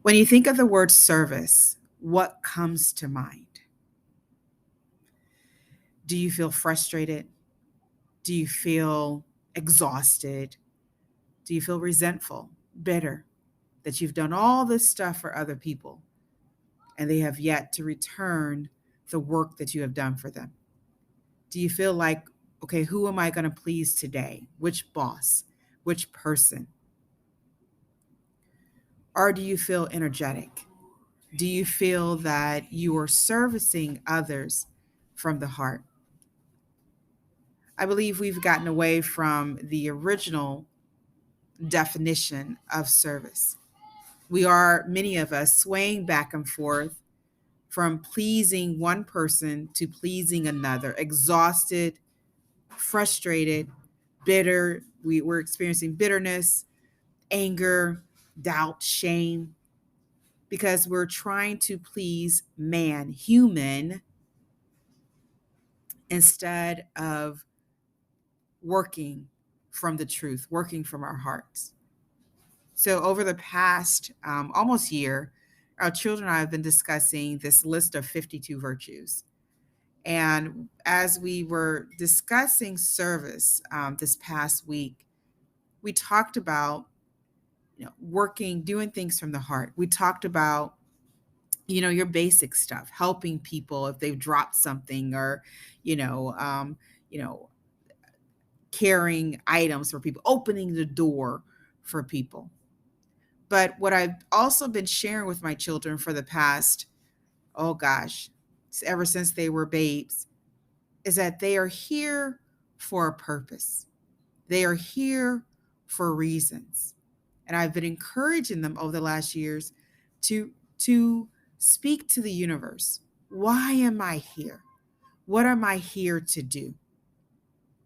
When you think of the word service, what comes to mind? Do you feel frustrated? Do you feel exhausted? Do you feel resentful, bitter that you've done all this stuff for other people and they have yet to return the work that you have done for them? Do you feel like, okay, who am I going to please today? Which boss? Which person? Or do you feel energetic? Do you feel that you are servicing others from the heart? I believe we've gotten away from the original definition of service. We are, many of us, swaying back and forth from pleasing one person to pleasing another, exhausted, frustrated, bitter. We're experiencing bitterness, anger, doubt, shame, because we're trying to please man, human, instead of working from the truth, working from our hearts. So, over the past almost year, our children and I have been discussing this list of 52 virtues. And as we were discussing service this past week, we talked about working, doing things from the heart. We talked about your basic stuff, helping people if they've dropped something, or you know, um, you know, carrying items for people, opening the door for people. But what I've also been sharing with my children for the past, oh gosh, ever since they were babes, is that they are here for a purpose. They are here for reasons. And I've been encouraging them over the last years to speak to the universe. Why am I here? What am I here to do?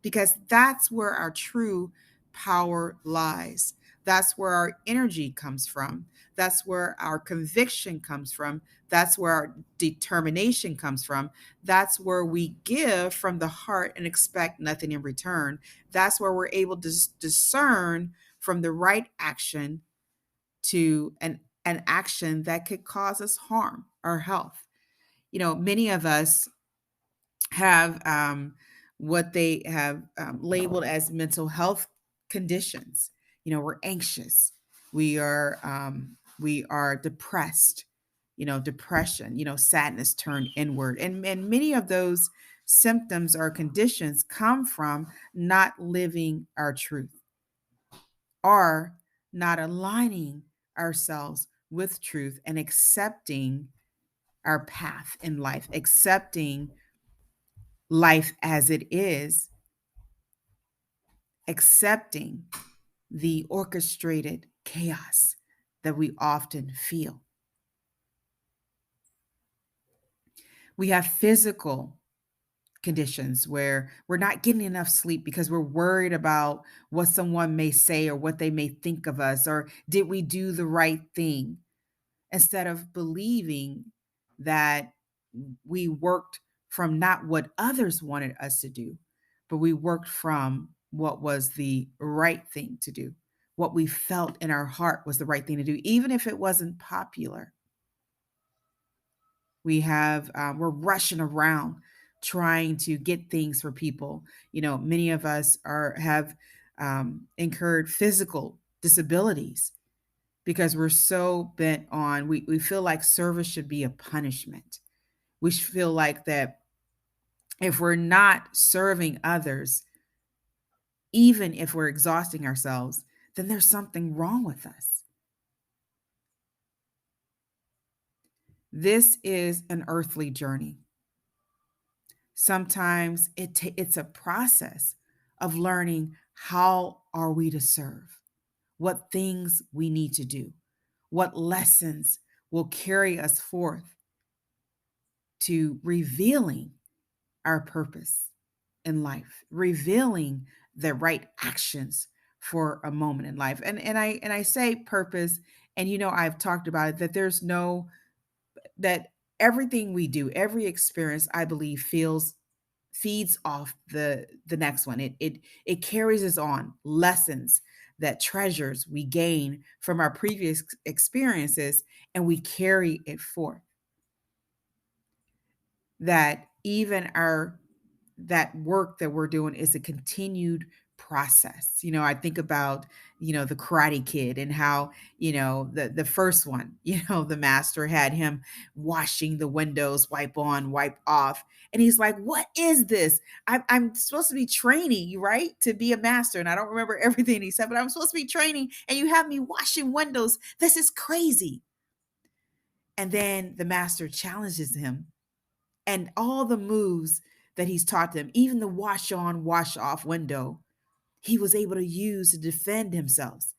Because that's where our true power lies. That's where our energy comes from. That's where our conviction comes from. That's where our determination comes from. That's where we give from the heart and expect nothing in return. That's where we're able to discern from the right action to an action that could cause us harm or health. Many of us have what they have labeled as mental health conditions. We're anxious, we are depressed, depression, sadness turned inward, and many of those symptoms or conditions come from not living our truth, or not aligning ourselves with truth and accepting our path in life, accepting life as it is, accepting the orchestrated chaos that we often feel. We have physical conditions where we're not getting enough sleep because we're worried about what someone may say or what they may think of us, or did we do the right thing, instead of believing that we worked from not what others wanted us to do, but we worked from what was the right thing to do. What we felt in our heart was the right thing to do, even if it wasn't popular. We're rushing around trying to get things for people. Many of us have incurred physical disabilities because we're so bent on, we feel like service should be a punishment. We feel like that if we're not serving others, even if we're exhausting ourselves, then there's something wrong with us. This is an earthly journey. Sometimes it's a process of learning how are we to serve, what things we need to do, what lessons will carry us forth to revealing our purpose in life, revealing the right actions for a moment in life. And I say purpose, and I've talked about it, that there's no that everything we do, every experience, I believe, feeds off the next one. It carries us on lessons that treasures we gain from our previous experiences, and we carry it forth. That even our that work that we're doing is a continued process. I think about, the Karate Kid, and how, the first one, the master had him washing the windows, wipe on, wipe off. And he's like, what is this? I'm supposed to be training you, right? To be a master. And I don't remember everything he said, but I'm supposed to be training and you have me washing windows. This is crazy. And then the master challenges him, and all the moves that he's taught them, even the wash on, wash off window, he was able to use to defend himself,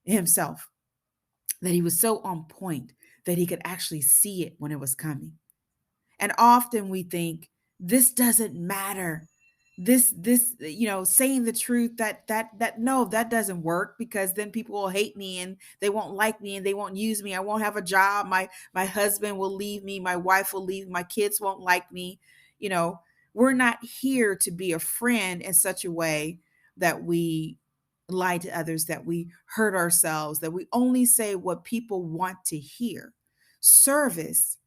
that he was so on point that he could actually see it when it was coming. And often we think this doesn't matter. This saying the truth, that no, that doesn't work, because then people will hate me and they won't like me and they won't use me. I won't have a job. My husband will leave me, my wife will leave, my kids won't like me. We're not here to be a friend in such a way that we lie to others, that we hurt ourselves, that we only say what people want to hear. Service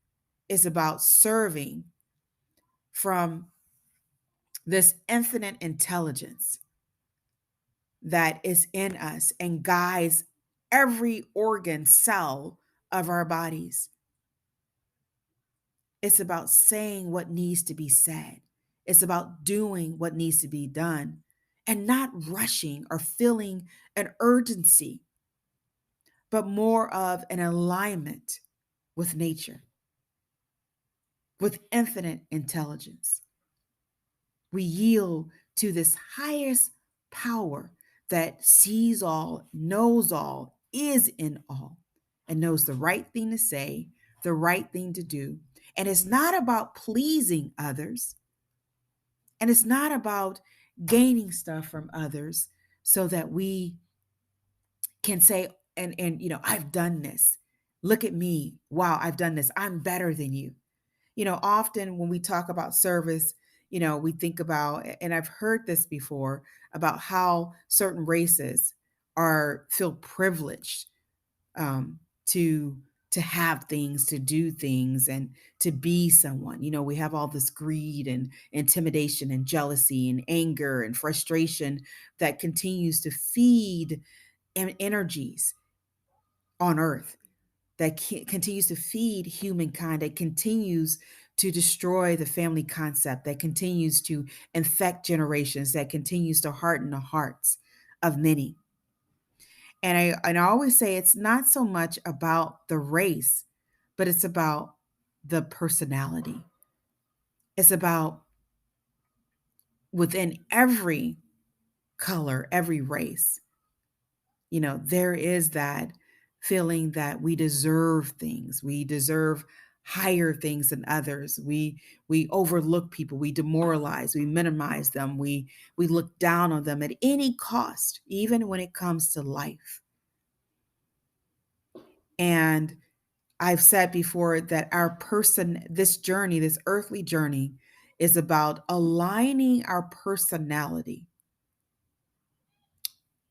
is about serving from this infinite intelligence that is in us and guides every organ, cell of our bodies. It's about saying what needs to be said. It's about doing what needs to be done, and not rushing or feeling an urgency, but more of an alignment with nature, with infinite intelligence. We yield to this highest power that sees all, knows all, is in all, and knows the right thing to say, the right thing to do. And it's not about pleasing others, and it's not about gaining stuff from others so that we can say, and I've done this. Look at me. Wow, I've done this. I'm better than you. Often when we talk about service, we think about, and I've heard this before, about how certain races feel privileged, um, to have things, to do things, and to be someone. We have all this greed and intimidation and jealousy and anger and frustration that continues to feed energies on earth, that continues to feed humankind, that continues to destroy the family concept, that continues to infect generations, that continues to harden the hearts of many. And I always say it's not so much about the race, but it's about the personality. It's about within every color, every race, there is that feeling that we deserve things. We deserve higher things than others. We overlook people, we demoralize, we minimize them, we look down on them at any cost, even when it comes to life. And I've said before that this journey, this earthly journey, is about aligning our personality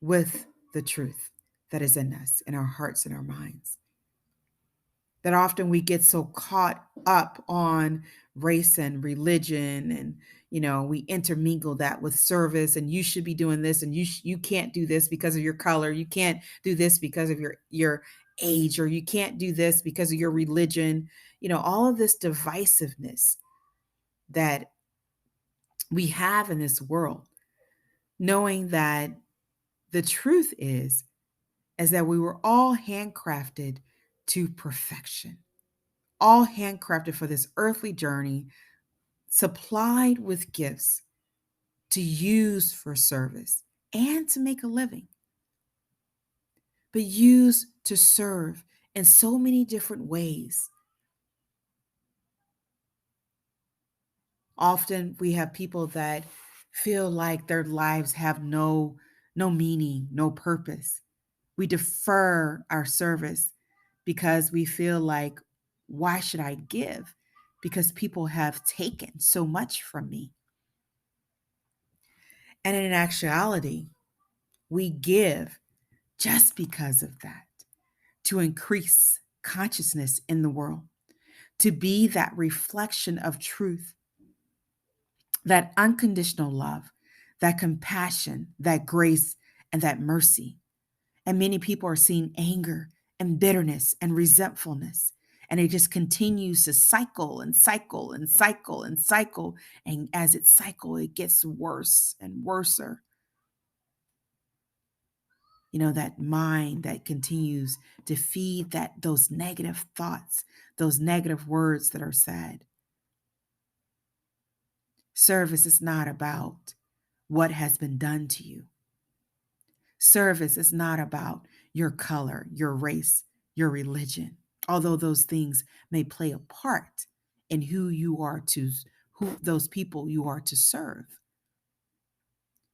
with the truth that is in us, in our hearts and our minds. That often we get so caught up on race and religion, and we intermingle that with service, and you should be doing this, and you can't do this because of your color, you can't do this because of your age, or you can't do this because of your religion. All of this divisiveness that we have in this world, knowing that the truth is that we were all handcrafted to perfection, all handcrafted for this earthly journey, supplied with gifts to use for service and to make a living, but used to serve in so many different ways. Often we have people that feel like their lives have no meaning, no purpose. We defer our service because we feel like, why should I give? Because people have taken so much from me. And in actuality, we give just because of that, to increase consciousness in the world, to be that reflection of truth, that unconditional love, that compassion, that grace, and that mercy. And many people are seeing anger and bitterness and resentfulness. And it just continues to cycle and cycle and cycle and cycle. And as it cycles, it gets worse and worser. That mind that continues to feed those negative thoughts, those negative words that are said. Service is not about what has been done to you. Service is not about your color, your race, your religion, although those things may play a part in who those people you are to serve.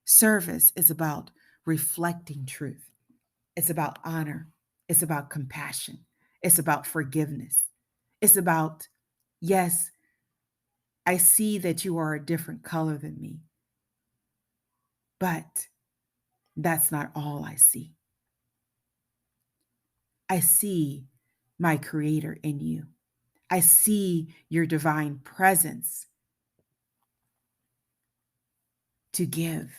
Service is about reflecting truth. It's about honor. It's about compassion. It's about forgiveness. It's about, yes, I see that you are a different color than me, but that's not all I see. I see my Creator in you. I see your divine presence to give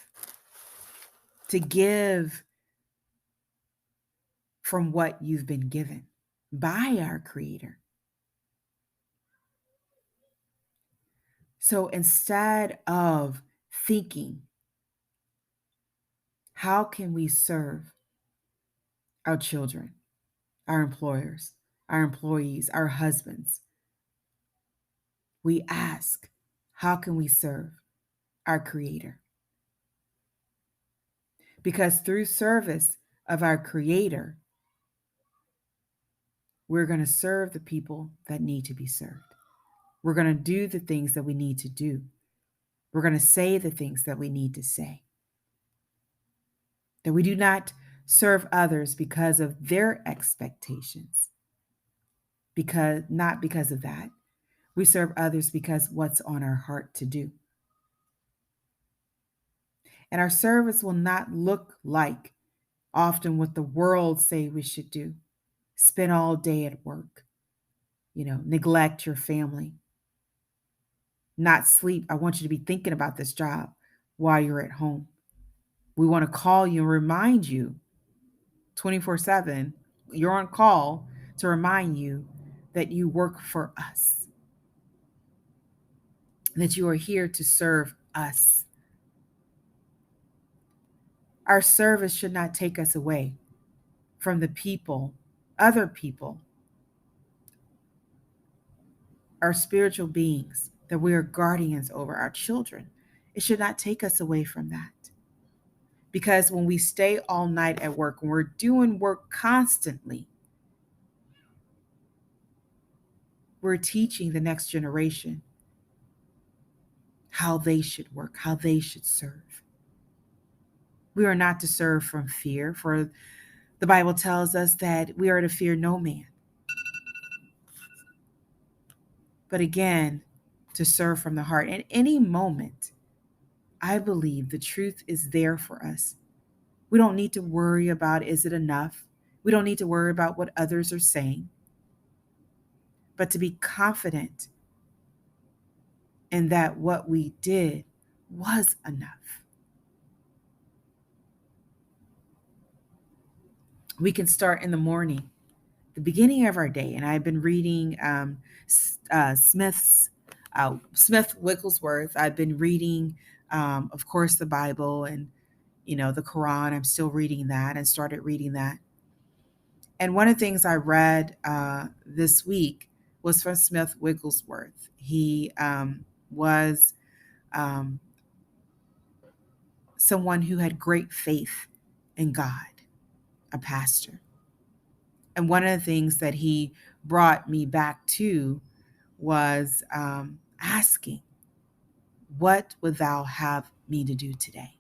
from what you've been given by our Creator. So instead of thinking, how can we serve our children, our employers, our employees, our husbands? We ask, how can we serve our Creator? Because through service of our Creator, we're going to serve the people that need to be served. We're going to do the things that we need to do. We're going to say the things that we need to say. That we do not serve others because of their expectations. Not because of that. We serve others because what's on our heart to do. And our service will not look like often what the world say we should do. Spend all day at work, neglect your family, not sleep. I want you to be thinking about this job while you're at home. We want to call you and remind you 24/7. You're on call to remind you that you work for us, that you are here to serve us. Our service should not take us away from the people, other people, our spiritual beings, that we are guardians over our children. It should not take us away from that. Because when we stay all night at work, when we're doing work constantly, we're teaching the next generation how they should work, how they should serve. We are not to serve from fear, for the Bible tells us that we are to fear no man. But again, to serve from the heart. At any moment, I believe the truth is there for us. We don't need to worry about, is it enough? We don't need to worry about what others are saying, but to be confident in that what we did was enough. We can start in the morning, the beginning of our day. And I've been reading Smith Wigglesworth. I've been reading, of course, the Bible and, the Quran. I'm still reading that and started reading that. And one of the things I read this week was from Smith Wigglesworth. He was someone who had great faith in God, a pastor. And one of the things that he brought me back to was asking, what would thou have me to do today?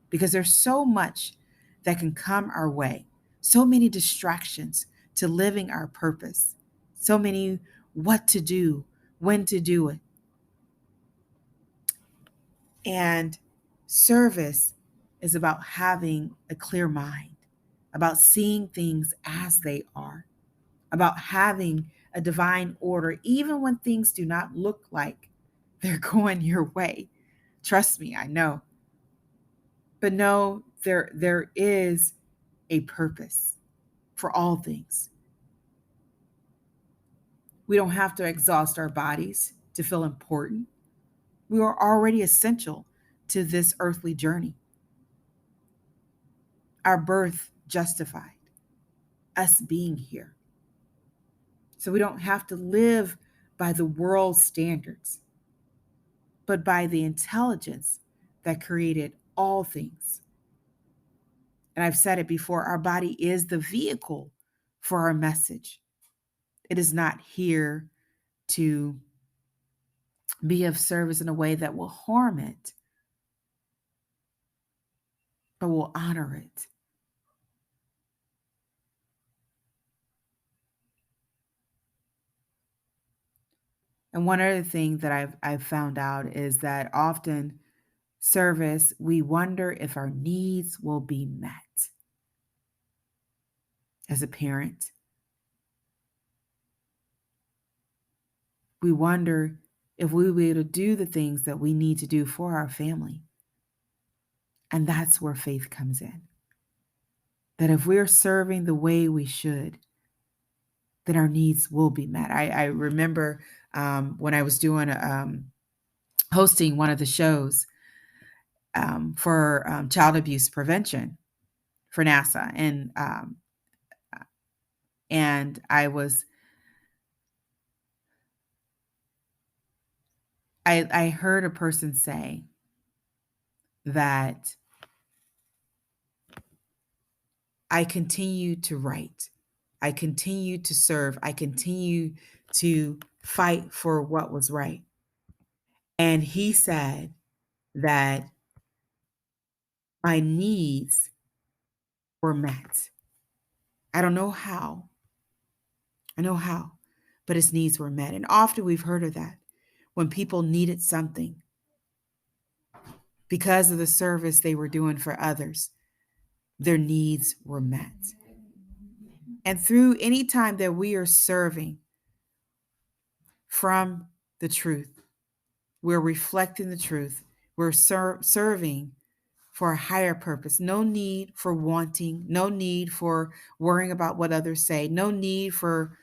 Because there's so much that can come our way, so many distractions to living our purpose, so many what to do, when to do it. And service is about having a clear mind. about seeing things as they are, about having a divine order, even when things do not look like they're going your way. Trust me, I know. But no, there is a purpose for all things. We don't have to exhaust our bodies to feel important. We are already essential to this earthly journey. Our birth justified us being here. So we don't have to live by the world's standards, but by the intelligence that created all things. And I've said it before, our body is the vehicle for our message. It is not here to be of service in a way that will harm it, but will honor it. And one other thing that I've found out is that often service, we wonder if our needs will be met. As a parent, we wonder if we will be able to do the things that we need to do for our family. And that's where faith comes in. That if we're serving the way we should, then our needs will be met. I remember when I was doing hosting one of the shows for child abuse prevention for NASA, and I heard a person say that I continue to write, I continue to serve, I continue to fight for what was right. And he said that my needs were met. I don't know how. I know how, but his needs were met. And often we've heard of that when people needed something because of the service they were doing for others, their needs were met. And through any time that we are serving from the truth, we're reflecting the truth, we're serving for a higher purpose. No need for wanting, no need for worrying about what others say, no need for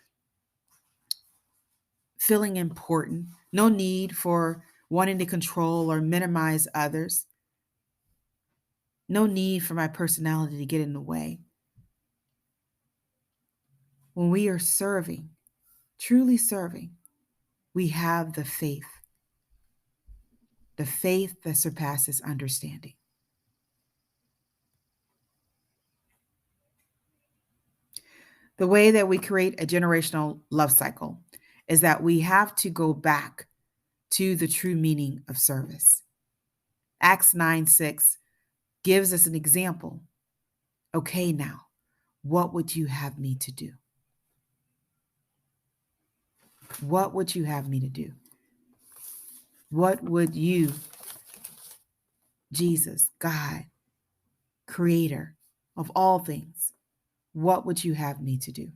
feeling important, no need for wanting to control or minimize others, no need for my personality to get in the way. When we are serving, truly serving, we have the faith that surpasses understanding. The way that we create a generational love cycle is that we have to go back to the true meaning of service. Acts 9:6 gives us an example. Okay, now, what would you have me to do? What would you have me to do? What would you, Jesus, God, creator of all things, what would you have me to do?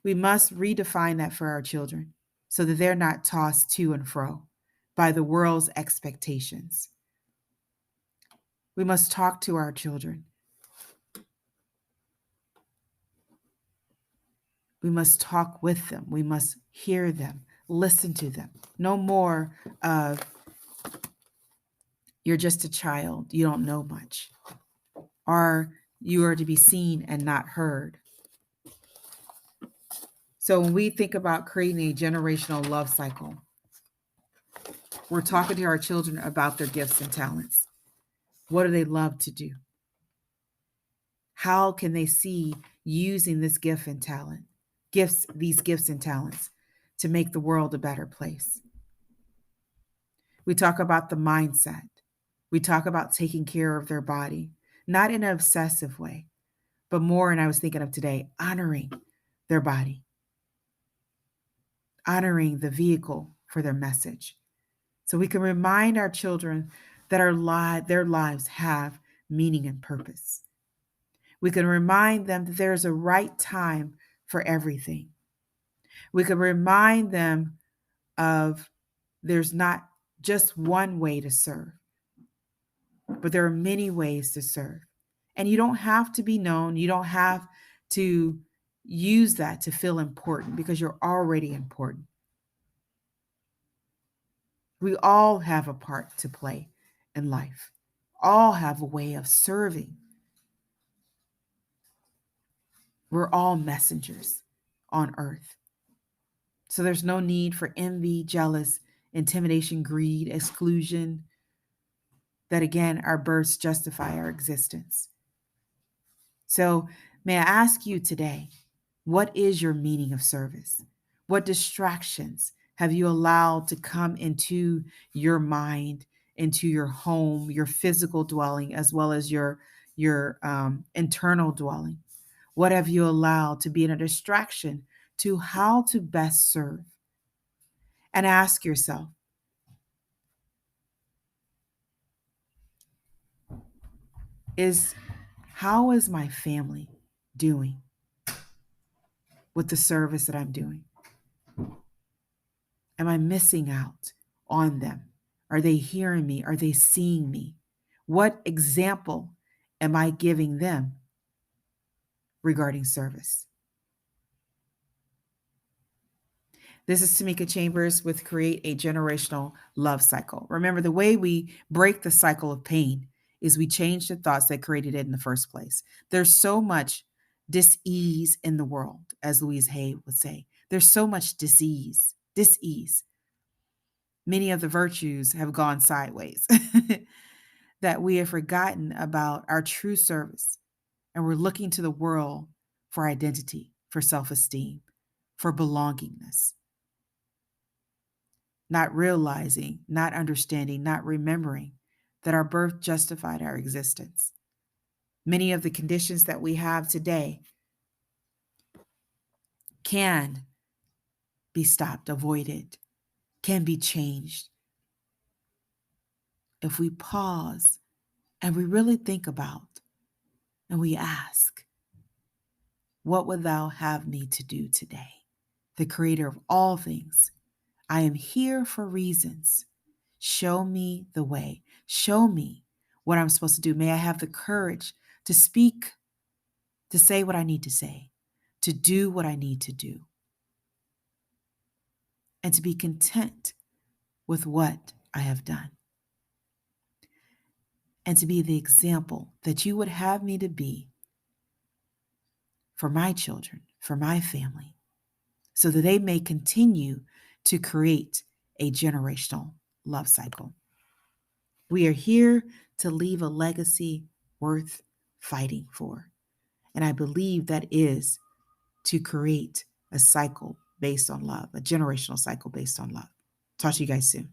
We must redefine that for our children so that they're not tossed to and fro by the world's expectations. We must talk to our children. We must talk with them. We must hear them, listen to them. No more of, you're just a child, you don't know much, or you are to be seen and not heard. So when we think about creating a generational love cycle, we're talking to our children about their gifts and talents. What do they love to do? How can they see using this gift and talent, these gifts and talents to make the world a better place? We talk about the mindset. We talk about taking care of their body, not in an obsessive way, but more, and I was thinking of today, honoring their body, honoring the vehicle for their message. So we can remind our children that their lives have meaning and purpose. We can remind them that there's a right time for everything. We can remind them of there's not just one way to serve, but there are many ways to serve. And you don't have to be known. You don't have to use that to feel important because you're already important. We all have a part to play in life, all have a way of serving. We're all messengers on earth. So there's no need for envy, jealous, intimidation, greed, exclusion, that again, our births justify our existence. So may I ask you today, what is your meaning of service? What distractions have you allowed to come into your mind, into your home, your physical dwelling, as well as your internal dwelling? What have you allowed to be a distraction to how to best serve? And ask yourself, how is my family doing with the service that I'm doing? Am I missing out on them? Are they hearing me? Are they seeing me? What example am I giving them regarding service? This is Tamika Chambers with Create a Generational Love Cycle. Remember, the way we break the cycle of pain is we change the thoughts that created it in the first place. There's so much dis-ease in the world, as Louise Hay would say. There's so much dis-ease. Many of the virtues have gone sideways that we have forgotten about our true service. And we're looking to the world for identity, for self-esteem, for belongingness, not realizing, not understanding, not remembering that our birth justified our existence. Many of the conditions that we have today can be stopped, avoided, can be changed if we pause and we really think about and we ask, what would thou have me to do today? The creator of all things, I am here for reasons. Show me the way. Show me what I'm supposed to do. May I have the courage to speak, to say what I need to say, to do what I need to do, and to be content with what I have done, and to be the example that you would have me to be for my children, for my family, so that they may continue to create a generational love cycle. We are here to leave a legacy worth fighting for. And I believe that is to create a cycle based on love, a generational cycle based on love. Talk to you guys soon.